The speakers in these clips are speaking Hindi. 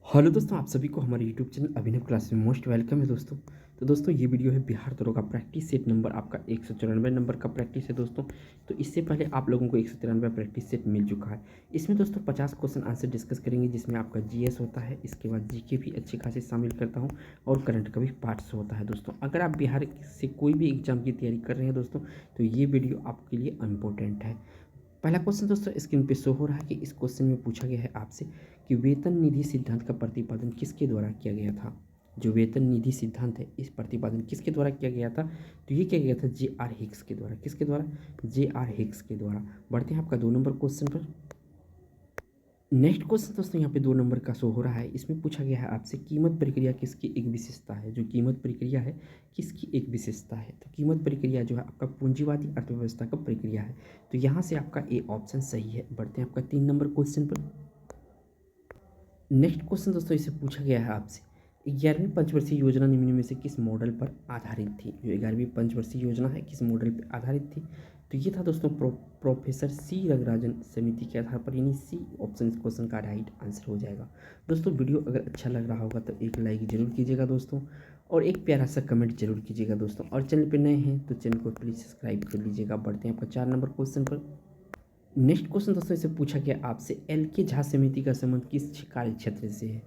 हेलो दोस्तों, आप सभी को हमारे यूट्यूब चैनल अभिनव क्लास में मोस्ट वेलकम है दोस्तों। तो दोस्तों ये वीडियो है बिहार दरोगा प्रैक्टिस सेट नंबर आपका 194 नंबर का प्रैक्टिस है दोस्तों। तो इससे पहले आप लोगों को 193 प्रैक्टिस सेट मिल चुका है। इसमें दोस्तों 50 क्वेश्चन आंसर डिस्कस करेंगे, जिसमें आपका जीएस होता है, इसके बाद जीके भी अच्छे खासे शामिल करता हूँ और करंट का भी पार्ट्स होता है दोस्तों। अगर आप बिहार से कोई भी एग्जाम की तैयारी कर रहे हैं दोस्तों, तो ये वीडियो आपके लिए इम्पोर्टेंट है। पहला क्वेश्चन दोस्तों स्क्रीन पे शो हो रहा है कि इस क्वेश्चन में पूछा गया है आपसे कि वेतन निधि सिद्धांत का प्रतिपादन किसके द्वारा किया गया था। जो वेतन निधि सिद्धांत है, इस प्रतिपादन किसके द्वारा किया गया था, तो ये किया गया था जे.आर. हिक्स के द्वारा। किसके द्वारा? जे.आर. हिक्स के द्वारा। बढ़ते हैं आपका 2 नंबर क्वेश्चन पर। नेक्स्ट क्वेश्चन दोस्तों यहाँ पे 2 नंबर का शो हो रहा है। इसमें पूछा गया है आपसे कीमत प्रक्रिया किसकी एक विशेषता है। जो कीमत प्रक्रिया है किसकी एक विशेषता है, तो कीमत प्रक्रिया जो है आपका पूंजीवादी अर्थव्यवस्था का प्रक्रिया है। तो यहाँ से आपका ए ऑप्शन सही है। बढ़ते हैं आपका 3 नंबर क्वेश्चन पर। नेक्स्ट क्वेश्चन दोस्तों इसे पूछा गया है आपसे 11वीं पंचवर्षीय योजना निम्न में से किस मॉडल पर आधारित थी। जो 11वीं पंचवर्षीय योजना है किस मॉडल पर आधारित थी, तो ये था दोस्तों प्रोफेसर सी रंगराजन समिति के आधार पर, यानी सी ऑप्शन इस क्वेश्चन का राइट आंसर हो जाएगा। दोस्तों वीडियो अगर अच्छा लग रहा होगा तो एक लाइक जरूर कीजिएगा दोस्तों, और एक प्यारा सा कमेंट जरूर कीजिएगा दोस्तों। और चैनल पर नए हैं तो चैनल को प्लीज़ सब्सक्राइब कर लीजिएगा। बढ़ते हैं आपका 4 नंबर क्वेश्चन पर। नेक्स्ट क्वेश्चन दोस्तों इसे पूछा गया आपसे एल के झा समिति का संबंध किस कार्य क्षेत्र से है।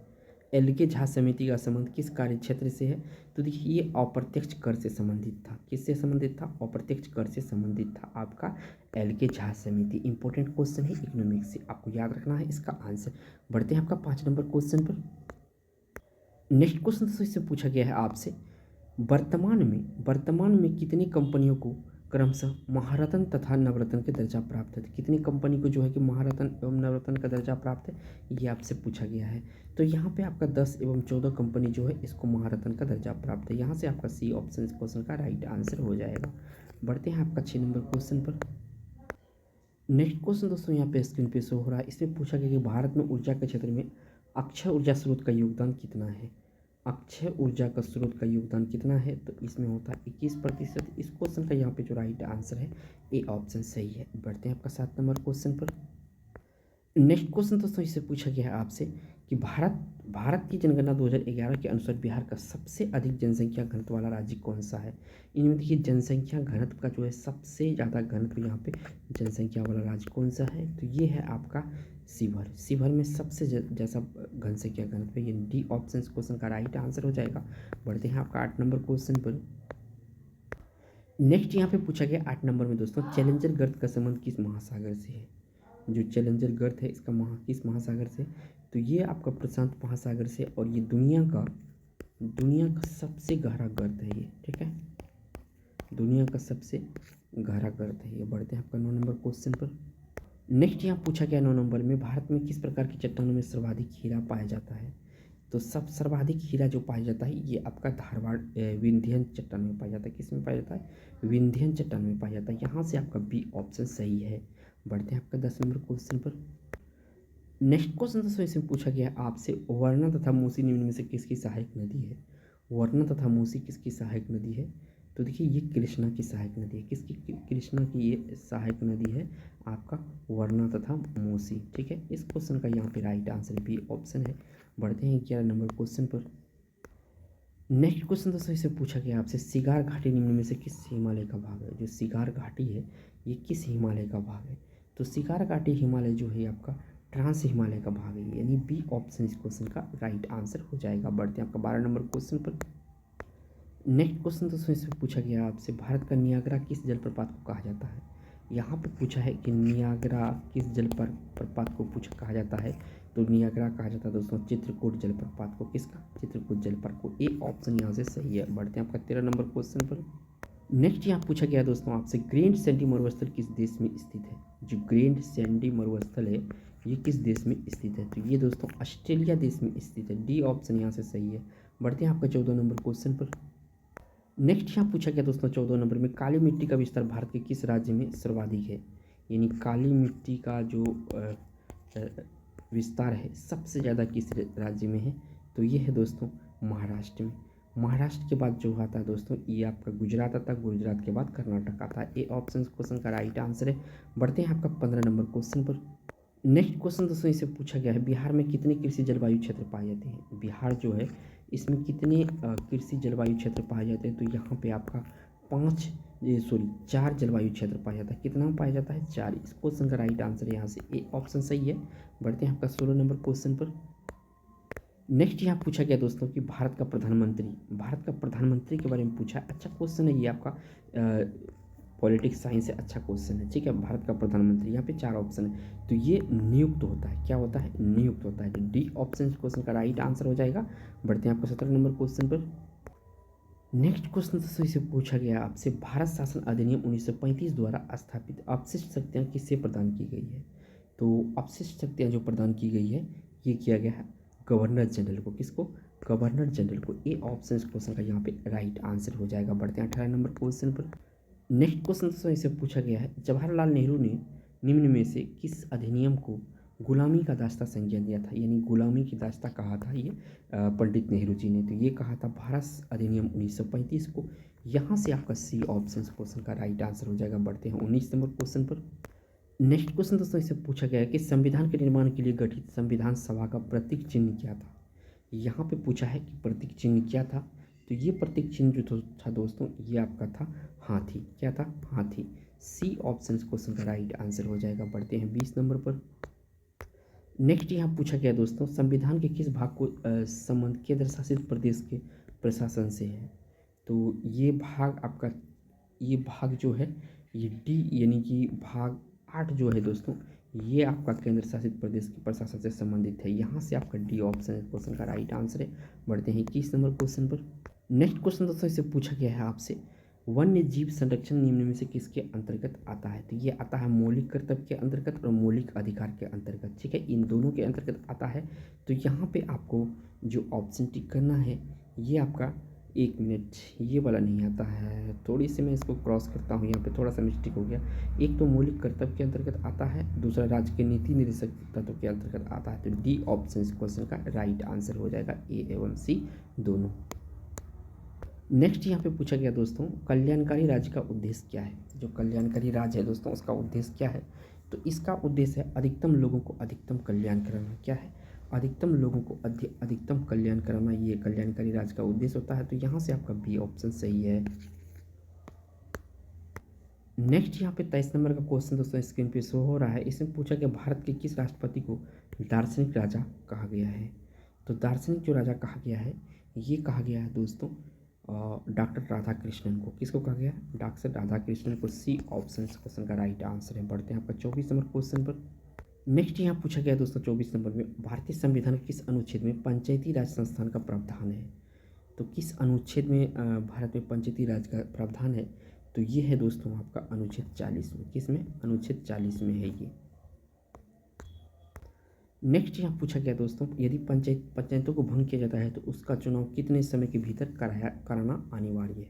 एल के झा समिति का संबंध किस कार्य क्षेत्र से है, तो देखिए ये अप्रत्यक्ष कर से संबंधित था। किससे संबंधित था? अप्रत्यक्ष कर से संबंधित था आपका एल के झा समिति। इंपॉर्टेंट क्वेश्चन है इकोनॉमिक्स से, आपको याद रखना है इसका आंसर। बढ़ते हैं आपका 5 नंबर क्वेश्चन पर। नेक्स्ट क्वेश्चन दोस्तों इससे पूछा गया है आपसे वर्तमान में कितनी कंपनियों को क्रमशः महारत्न तथा नवरत्न के दर्जा प्राप्त है। कितनी कंपनी को जो है कि महारत्न एवं नवरत्न का दर्जा प्राप्त है, ये आपसे पूछा गया है। तो यहाँ पे आपका 10 एवं 14 कंपनी जो है इसको महारत्न का दर्जा प्राप्त है। यहाँ से आपका सी ऑप्शन इस क्वेश्चन का राइट आंसर हो जाएगा। बढ़ते हैं आपका 6 नंबर क्वेश्चन पर। नेक्स्ट क्वेश्चन दोस्तों यहाँ पे स्क्रीन पे शो हो रहा है। इसमें पूछा गया कि भारत में ऊर्जा के क्षेत्र में अक्षय ऊर्जा स्रोत का योगदान कितना है। अक्षय ऊर्जा का स्रोत का योगदान कितना है, तो इसमें होता है 21%। इस क्वेश्चन का यहाँ पे जो राइट आंसर है ए ऑप्शन सही है। बढ़ते हैं आपका 7 नंबर क्वेश्चन पर। नेक्स्ट क्वेश्चन दोस्तों इससे पूछा गया है आपसे कि भारत की जनगणना 2011 के अनुसार बिहार का सबसे अधिक जनसंख्या घनत्व वाला राज्य कौन सा है। इनमें देखिए जनसंख्या घनत्व का जो है सबसे ज़्यादा घनत्व यहाँ पे जनसंख्या वाला राज्य कौन सा है, तो ये है आपका शिवहर। शिवहर में सबसे जैसा जनसंख्या घनत्व है, ये डी ऑप्शन इस क्वेश्चन का राइट आंसर हो जाएगा। बढ़ते हैं आपका 8 नंबर क्वेश्चन पर। नेक्स्ट यहाँ पे पूछा गया 8 नंबर में दोस्तों चैलेंजर गर्त का संबंध किस महासागर से है। जो चैलेंजर गर्त है इसका किस महासागर से, तो ये आपका प्रशांत महासागर से, और ये दुनिया का सबसे गहरा गर्त है ये, ठीक है, दुनिया का सबसे गहरा गर्त है ये। बढ़ते हैं आपका 9 नंबर क्वेश्चन पर। नेक्स्ट यहाँ पूछा गया 9 नंबर में भारत में किस प्रकार की चट्टानों में सर्वाधिक हीरा पाया जाता है। तो सर्वाधिक हीरा जो पाया जाता है ये आपका धारवाड़ विंध्यन चट्टान में पाया जाता है। किस में पाया जाता है? विंध्यन चट्टान में पाया जाता है। यहाँ से आपका बी ऑप्शन सही है। बढ़ते हैं आपका 10 नंबर क्वेश्चन पर। नेक्स्ट क्वेश्चन दोस्तों इसमें पूछा गया है आपसे वर्णा तथा मूसी निम्न में से किसकी सहायक नदी है। वर्णा तथा मूसी किसकी सहायक नदी है, तो देखिए ये कृष्णा की सहायक नदी है। किसकी? कृष्णा की ये सहायक नदी है आपका वर्णा तथा मूसी, ठीक है। इस क्वेश्चन का यहाँ पे राइट आंसर बी ऑप्शन है। बढ़ते हैं 11 नंबर क्वेश्चन पर। नेक्स्ट क्वेश्चन दोस्तों इससे पूछा गया आपसे सिगार घाटी निम्न में से किस हिमालय का भाग है। जो सिगार घाटी है ये किस हिमालय का भाग है, तो सिगार घाटी हिमालय जो है आपका ट्रांस हिमालय का भाग है, यानी बी ऑप्शन इस क्वेश्चन का राइट आंसर हो जाएगा। बढ़ते हैं आपका 12 नंबर क्वेश्चन पर। नेक्स्ट क्वेश्चन दोस्तों इसमें पूछा गया आपसे भारत का नियाग्रा किस जलप्रपात को कहा जाता है। यहाँ पे पूछा है कि नियाग्रा किस प्रपात को कहा जाता है, तो नियाग्रा कहा जाता है दोस्तों चित्रकूट जलप्रपात को। किसका? चित्रकूट जलप्रपात को। ए ऑप्शन यहाँ से सही है। बढ़ते हैं आपका 13 नंबर क्वेश्चन पर। नेक्स्ट यहाँ पूछा गया दोस्तों आपसे ग्रैंड सैंडी मरुस्थल किस देश में स्थित है। जो ग्रैंड सैंडी मरुस्थल है ये किस देश में स्थित है, तो ये दोस्तों ऑस्ट्रेलिया देश में स्थित है। डी ऑप्शन यहाँ से सही है। बढ़ते हैं आपका 14 नंबर क्वेश्चन पर। नेक्स्ट यहाँ पूछा गया दोस्तों 14 नंबर में काली मिट्टी का विस्तार भारत के किस राज्य में सर्वाधिक है। यानी काली मिट्टी का जो विस्तार है सबसे ज़्यादा किस राज्य में है, तो ये है दोस्तों महाराष्ट्र में। महाराष्ट्र के बाद जो आता है दोस्तों ये आपका गुजरात आता है, गुजरात के बाद कर्नाटक आता है। ए ऑप्शन क्वेश्चन का राइट आंसर है। बढ़ते हैं आपका 15 नंबर क्वेश्चन पर। नेक्स्ट क्वेश्चन दोस्तों इससे पूछा गया है, बिहार में कितने कृषि जलवायु क्षेत्र पाए जाते हैं। बिहार जो है इसमें कितने कृषि जलवायु क्षेत्र पाए जाते हैं, तो यहाँ पे आपका 4 जलवायु क्षेत्र पाया जाता है। कितना पाया जाता है? 4। इस क्वेश्चन का राइट आंसर यहाँ से ए ऑप्शन सही है। बढ़ते हैं आपका 16 नंबर क्वेश्चन पर। नेक्स्ट यहाँ पूछा गया दोस्तों कि भारत का प्रधानमंत्री के बारे में पूछा है। अच्छा क्वेश्चन है ये आपका, पॉलिटिक्स साइंस से अच्छा क्वेश्चन है, ठीक है। भारत का प्रधानमंत्री, यहाँ पे 4 ऑप्शन है, तो ये नियुक्त होता है। क्या होता है? नियुक्त होता है। तो डी ऑप्शन इस क्वेश्चन का राइट आंसर हो जाएगा। बढ़ते हैं आपका 17 नंबर क्वेश्चन पर। नेक्स्ट क्वेश्चन से पूछा गया आपसे, भारत शासन अधिनियम 1935 द्वारा स्थापित अपशिष्ट शक्तियाँ किससे प्रदान की गई है। तो अपशिष्ट शक्तियाँ जो प्रदान की गई है ये किया गया है गवर्नर जनरल को। किसको? गवर्नर जनरल को। ए ऑप्शन इस क्वेश्चन का यहाँ पे राइट आंसर हो जाएगा। बढ़ते हैं 18 नंबर क्वेश्चन पर। नेक्स्ट क्वेश्चन इससे पूछा गया है, जवाहरलाल नेहरू ने निम्न में से किस अधिनियम को गुलामी का दास्ता संज्ञा दिया था, यानी गुलामी की दास्ता कहा था ये पंडित नेहरू जी ने। तो ये कहा था भारत अधिनियम 1935 को। यहाँ से आपका सी ऑप्शन क्वेश्चन का राइट आंसर हो जाएगा। बढ़ते हैं 19 नंबर क्वेश्चन पर। नेक्स्ट क्वेश्चन दोस्तों इससे पूछा गया है कि संविधान के निर्माण के लिए गठित संविधान सभा का प्रतीक चिन्ह क्या था। यहाँ पे पूछा है कि प्रतीक चिन्ह क्या था, तो ये प्रतीक चिन्ह जो था दोस्तों ये आपका था हाथी। क्या था? हाथी। सी ऑप्शन क्वेश्चन का राइट आंसर हो जाएगा। बढ़ते हैं 20 नंबर पर। नेक्स्ट यहाँ पूछा गया दोस्तों, संविधान के किस भाग को संबंध केंद्र शासित प्रदेश के प्रशासन से है। तो ये भाग जो है ये डी यानी कि भाग 8 जो है दोस्तों ये आपका केंद्र शासित प्रदेश के प्रशासन से संबंधित है। यहाँ से आपका डी ऑप्शन क्वेश्चन का राइट आंसर है। बढ़ते हैं 21 नंबर क्वेश्चन पर। नेक्स्ट क्वेश्चन दोस्तों इससे पूछा गया है आपसे, वन्य जीव संरक्षण निम्न में से किसके अंतर्गत आता है। तो ये आता है मौलिक कर्तव्य के अंतर्गत और मौलिक अधिकार के अंतर्गत, ठीक है। इन दोनों के अंतर्गत आता है। तो यहाँ पे आपको जो ऑप्शन टिक करना है ये आपका, एक मिनट, ये वाला नहीं आता है, थोड़ी सी मैं इसको क्रॉस करता हूँ, यहाँ पे थोड़ा सा मिस्टेक हो गया। एक तो मौलिक कर्तव्य के अंतर्गत आता है, दूसरा राज्य के नीति निर्देशक तत्व के अंतर्गत आता है। तो डी ऑप्शन इस क्वेश्चन का राइट आंसर हो जाएगा, ए एवं सी दोनों। नेक्स्ट यहाँ पे पूछा गया दोस्तों, कल्याणकारी राज्य का उद्देश्य क्या है। जो कल्याणकारी राज्य है दोस्तों उसका उद्देश्य क्या है। तो इसका उद्देश्य है अधिकतम लोगों को अधिकतम कल्याण कराना। क्या है? अधिकतम लोगों को अधिकतम कल्याण कराना, ये कल्याणकारी राज्य का उद्देश्य होता है। तो यहाँ से आपका बी ऑप्शन सही है। नेक्स्ट यहाँ पे 23 नंबर का क्वेश्चन दोस्तों स्क्रीन पे शो हो रहा है। इसमें पूछा गया, भारत के किस राष्ट्रपति को दार्शनिक राजा कहा गया है। तो दार्शनिक जो राजा कहा गया है ये कहा गया है दोस्तों डॉक्टर राधा कृष्णन को। किसको कहा गया? डॉक्टर राधा कृष्णन को। सी ऑप्शन इस क्वेश्चन का राइट आंसर है। बढ़ते हैं आपका 24 नंबर क्वेश्चन पर। नेक्स्ट यहाँ पूछा गया दोस्तों 24 नंबर में, भारतीय संविधान के किस अनुच्छेद में पंचायती राज संस्थान का प्रावधान है। तो किस अनुच्छेद में भारत में पंचायती राज का प्रावधान है। तो ये है दोस्तों आपका अनुच्छेद 40 में। किस में? अनुच्छेद 40 में है ये। नेक्स्ट यहाँ पूछा गया दोस्तों, यदि पंचायतों को भंग किया जाता है तो उसका चुनाव कितने समय के भीतर कराना अनिवार्य है।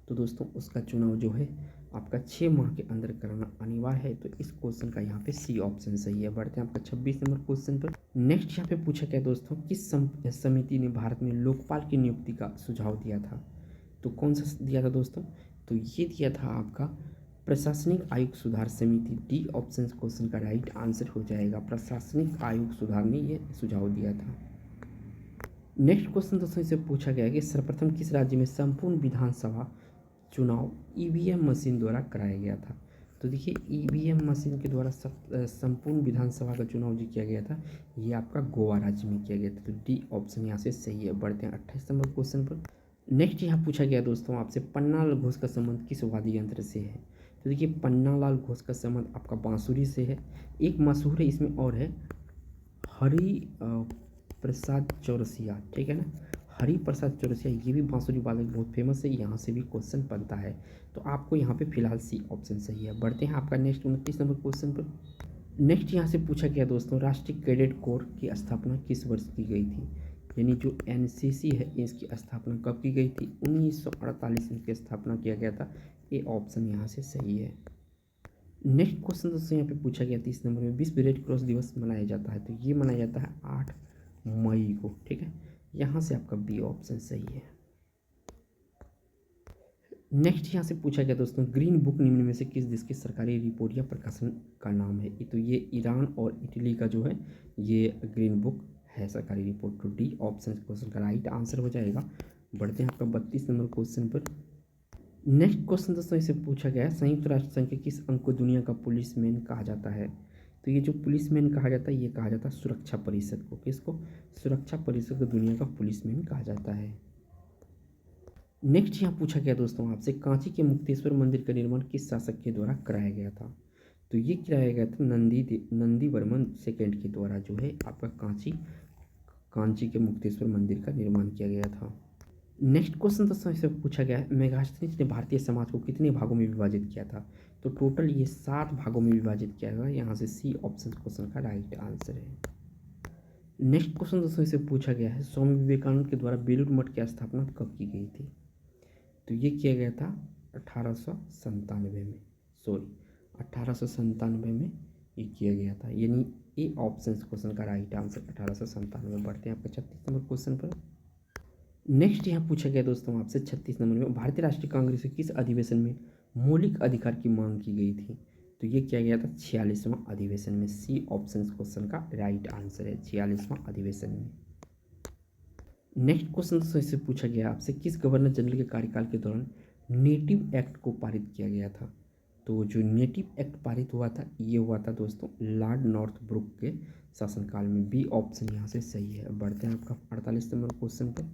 तो दोस्तों उसका चुनाव जो है आपका 6 माह के अंदर कराना अनिवार्य है। तो इस क्वेश्चन का यहाँ पे सी ऑप्शन सही है। बढ़ते हैं आपका 26 नंबर क्वेश्चन पर। नेक्स्ट यहाँ पे पूछा गया दोस्तों, किस समिति ने भारत में लोकपाल की नियुक्ति का सुझाव दिया था। तो कौन सा दिया था दोस्तों? तो ये दिया था आपका प्रशासनिक आयोग सुधार समिति। डी ऑप्शन क्वेश्चन का राइट आंसर हो जाएगा। प्रशासनिक आयोग सुधार ने ये सुझाव दिया था। नेक्स्ट क्वेश्चन दोस्तों इससे पूछा गया कि सर्वप्रथम किस राज्य में संपूर्ण विधानसभा चुनाव ईवीएम मशीन द्वारा कराया गया था। तो देखिए ईवीएम मशीन के द्वारा संपूर्ण विधानसभा का चुनाव जो किया गया था ये आपका गोवा राज्य में किया गया था। तो डी ऑप्शन यहाँ से सही है। बढ़ते हैं 28 नंबर क्वेश्चन पर। नेक्स्ट यहाँ पूछा गया दोस्तों आपसे, पन्नालाल घोष का संबंध किस वाद्य यंत्र से है। तो देखिए पन्नालाल घोष का संबंध आपका बांसुरी से है। एक मशहूर है इसमें और है हरि प्रसाद चौरसिया, ठीक है ना। हरि प्रसाद चौरसिया ये भी बांसुरी वादक बहुत फेमस है, यहाँ से भी क्वेश्चन बनता है। तो आपको यहाँ पे फिलहाल सी ऑप्शन सही है। बढ़ते हैं आपका नेक्स्ट 29 नंबर क्वेश्चन पर। नेक्स्ट यहाँ से पूछा गया दोस्तों, राष्ट्रीय कैडेट कोर की स्थापना किस वर्ष की गई थी। यानी जो एनसीसी है इसकी स्थापना कब की गई थी। 1948 में इसकी स्थापना किया गया था। ये ऑप्शन यहाँ से सही है। नेक्स्ट क्वेश्चन दोस्तों यहाँ पे पूछा गया 30 नंबर में, विश्व रेड क्रॉस दिवस मनाया जाता है। तो ये मनाया जाता है 8 मई को, ठीक है। यहाँ से आपका बी ऑप्शन सही है। नेक्स्ट यहाँ से पूछा गया दोस्तों, ग्रीन बुक निम्न में से किस देश की सरकारी रिपोर्ट या प्रकाशन का नाम है? तो ये ईरान और इटली का जो है ये ग्रीन बुक है सरकारी रिपोर्ट। तो डी ऑप्शन क्वेश्चन का राइट आंसर हो जाएगा। बढ़ते हैं आपका 32 नंबर क्वेश्चन पर। नेक्स्ट क्वेश्चन दोस्तों इसे पूछा गया है, संयुक्त राष्ट्र संघ के किस अंग को दुनिया का पुलिसमैन कहा जाता है? तो ये जो पुलिसमैन कहा जाता है ये कहा जाता है सुरक्षा परिषद को। किसको? सुरक्षा परिषद को दुनिया का पुलिसमैन कहा जाता है। नेक्स्ट यहाँ पूछा गया दोस्तों आपसे, कांची के मुक्तेश्वर मंदिर का निर्माण किस शासक के द्वारा कराया गया था? तो ये कराया गया था नंदी वर्मन सेकेंड के द्वारा जो है आपका कांची के मुक्तेश्वर मंदिर का निर्माण किया गया था। नेक्स्ट क्वेश्चन दोस्तों इससे पूछा गया है, मेगास्थनीज ने भारतीय समाज को कितने भागों में विभाजित किया था? तो टोटल ये 7 भागों में विभाजित किया गया। यहाँ से सी ऑप्शन क्वेश्चन का राइट आंसर है। नेक्स्ट क्वेश्चन दोस्तों इससे पूछा गया है, स्वामी विवेकानंद के द्वारा बेलूर मठ की स्थापना कब की गई थी? तो ये किया गया था 1897 में, 1897 में ये किया गया था, यानी ए ऑप्शन क्वेश्चन का राइट आंसर 1897। बढ़ते हैं आपका 36 नंबर क्वेश्चन पर। नेक्स्ट यहाँ पूछा गया दोस्तों आपसे 36 नंबर में, भारतीय राष्ट्रीय कांग्रेस के किस अधिवेशन में मौलिक अधिकार की मांग की गई थी? तो ये किया गया था 46वां अधिवेशन में। सी ऑप्शन क्वेश्चन का राइट आंसर है 46वां अधिवेशन में। नेक्स्ट क्वेश्चन दोस्तों इससे पूछा गया आपसे, किस गवर्नर जनरल के कार्यकाल के दौरान नेटिव एक्ट को पारित किया गया था? तो जो नेटिव एक्ट पारित हुआ था ये हुआ था दोस्तों लॉर्ड नॉर्थब्रुक के शासनकाल में। बी ऑप्शन यहाँ से सही है। बढ़ते हैं आपका 48 नंबर क्वेश्चन पर।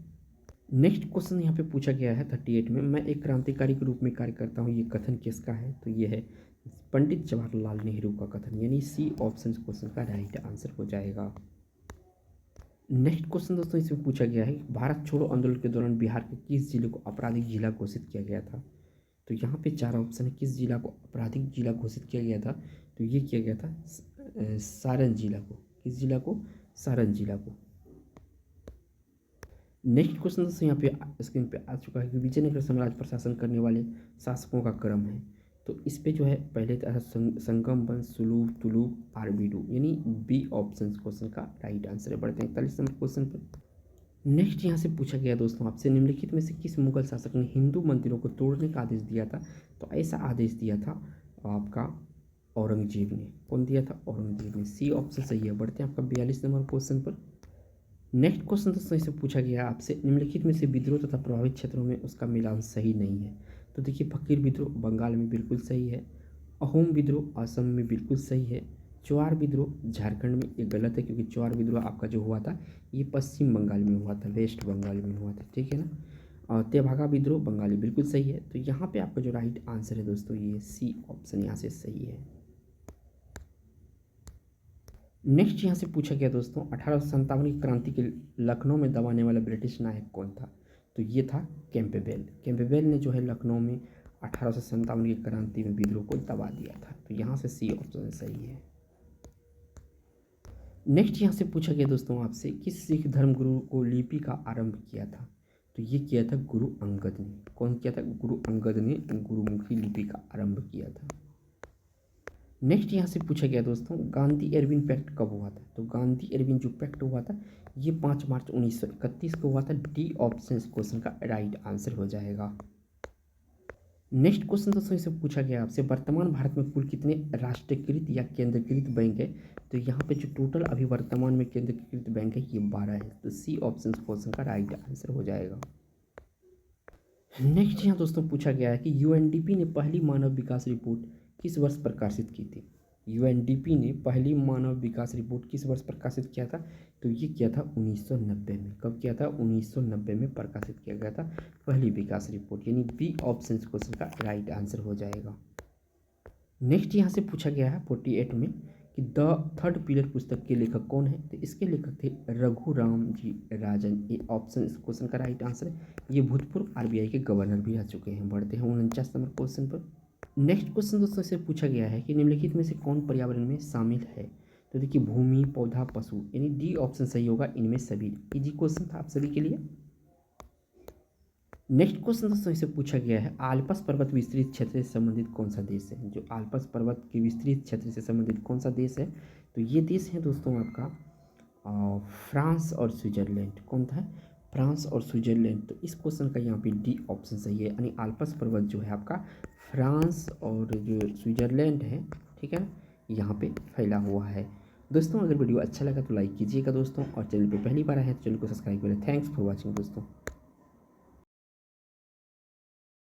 नेक्स्ट क्वेश्चन यहाँ पे पूछा गया है 38 में, मैं एक क्रांतिकारी के रूप में कार्य करता हूँ, ये कथन किसका है? तो ये है पंडित जवाहरलाल नेहरू का कथन, यानी सी ऑप्शन क्वेश्चन का राइट आंसर हो जाएगा। नेक्स्ट क्वेश्चन दोस्तों इसमें पूछा गया है, भारत छोड़ो आंदोलन के दौरान बिहार के किस जिले को आपराधिक जिला घोषित किया गया था? तो यहाँ पे 4 ऑप्शन है, किस जिला को आपराधिक जिला घोषित किया गया था? तो ये किया गया था सारण जिला को। किस जिला को? सारण जिला को। नेक्स्ट क्वेश्चन दोस्तों यहाँ पे स्क्रीन पे आ चुका है कि विजयनगर साम्राज्य पर शासन करने वाले शासकों का क्रम है। तो इस पे जो है पहले था संगम वंश, सुलूक, तुलुक, आरबीडू, यानी बी ऑप्शन क्वेश्चन का राइट आंसर है। बढ़ते हैं 41 नंबर क्वेश्चन पर। नेक्स्ट यहाँ से पूछा गया दोस्तों आपसे, निम्नलिखित में से किस मुगल शासक ने हिंदू मंदिरों को तोड़ने का आदेश दिया था? तो ऐसा आदेश दिया था आपका औरंगजेब ने। कौन दिया था? औरंगजेब ने। सी ऑप्शन सही है। बढ़ते हैं आपका 42 नंबर क्वेश्चन पर। नेक्स्ट क्वेश्चन दोस्तों इसे पूछा गया आपसे, निम्नलिखित में से विद्रोह तथा प्रभावित क्षेत्रों में उसका मिलान सही नहीं है। तो देखिए, फकीर विद्रोह बंगाल में बिल्कुल सही है, अहोम विद्रोह असम में बिल्कुल सही है, चुआर विद्रोह झारखंड में ये गलत है क्योंकि चुआर विद्रोह आपका जो हुआ था ये पश्चिम बंगाल में हुआ था, वेस्ट बंगाल में हुआ था, ठीक है ना। और तेभागा विद्रोह बंगाली बिल्कुल सही है। तो यहाँ पे आपका जो राइट आंसर है दोस्तों ये सी ऑप्शन यहाँ से सही है। नेक्स्ट यहाँ से पूछा गया दोस्तों, 1857 की क्रांति के लखनऊ में दबाने वाला ब्रिटिश नायक कौन था? तो ये था कैंपबेल। कैंपबेल ने जो है लखनऊ में 1857 की क्रांति में विद्रोह को दबा दिया था। तो यहाँ से सी ऑप्शन सही है। नेक्स्ट यहाँ से पूछा गया दोस्तों आपसे, किस सिख धर्म गुरु को लिपि का आरंभ किया था? तो ये किया था गुरु अंगद ने। कौन किया था? गुरु अंगद ने गुरुमुखी लिपि का आरंभ किया था। नेक्स्ट यहाँ से पूछा गया दोस्तों, गांधी एरविन पैक्ट कब हुआ था? तो गांधी एरविन जो पैक्ट हुआ था ये 5 मार्च 1931 को हुआ था। डी ऑप्शन क्वेश्चन का राइट आंसर हो जाएगा। नेक्स्ट क्वेश्चन दोस्तों इसे पूछा गया आपसे, वर्तमान भारत में कुल कितने राष्ट्रीयकृत या केंद्रीकृत बैंक है? तो यहाँ पे जो टोटल अभी वर्तमान में केंद्रीकृत बैंक है ये 12 है। तो सी ऑप्शन क्वेश्चन का राइट आंसर हो जाएगा। नेक्स्ट यहाँ दोस्तों पूछा गया है कि यूएनडीपी ने पहली मानव विकास रिपोर्ट किस वर्ष प्रकाशित की थी? यूएनडीपी ने पहली मानव विकास रिपोर्ट किस वर्ष प्रकाशित किया था? तो ये किया था 1990 में। कब किया था? 1990 में प्रकाशित किया गया था पहली विकास रिपोर्ट, यानी बी ऑप्शन क्वेश्चन का राइट आंसर हो जाएगा। नेक्स्ट यहाँ से पूछा गया है 48 में कि द थर्ड पिलर पुस्तक के लेखक कौन है? तो इसके लेखक थे रघुराम जी राजन। ये ऑप्शन इस क्वेश्चन का राइट आंसर है। ये भूतपूर्व आरबीआई के गवर्नर भी आ चुके हैं। बढ़ते हैं 49 नंबर क्वेश्चन पर। नेक्स्ट क्वेश्चन दोस्तों से पूछा गया है कि निम्नलिखित में से कौन पर्यावरण में शामिल है? तो देखिए, भूमि, पौधा, पशु, यानी डी ऑप्शन सही होगा इनमें सभी। इजी क्वेश्चन था आप सभी के लिए। नेक्स्ट क्वेश्चन दोस्तों इसे पूछा गया है, आल्प्स पर्वत विस्तृत क्षेत्र से संबंधित कौन सा देश है? जो आल्प्स पर्वत के विस्तृत क्षेत्र से संबंधित कौन सा देश है? तो ये देश है दोस्तों आपका फ्रांस और स्विट्जरलैंड। कौन था? फ्रांस और स्विट्ज़रलैंड। तो इस क्वेश्चन का यहाँ पे डी ऑप्शन सही है, यानी आल्प्स पर्वत जो है आपका फ्रांस और जो स्विट्ज़रलैंड है, ठीक है ना, यहाँ पे फैला हुआ है। दोस्तों अगर वीडियो अच्छा लगा तो लाइक कीजिएगा दोस्तों, और चैनल पे पहली बार आए हैं तो चैनल को सब्सक्राइब करें। थैंक्स फॉर वॉचिंग दोस्तों।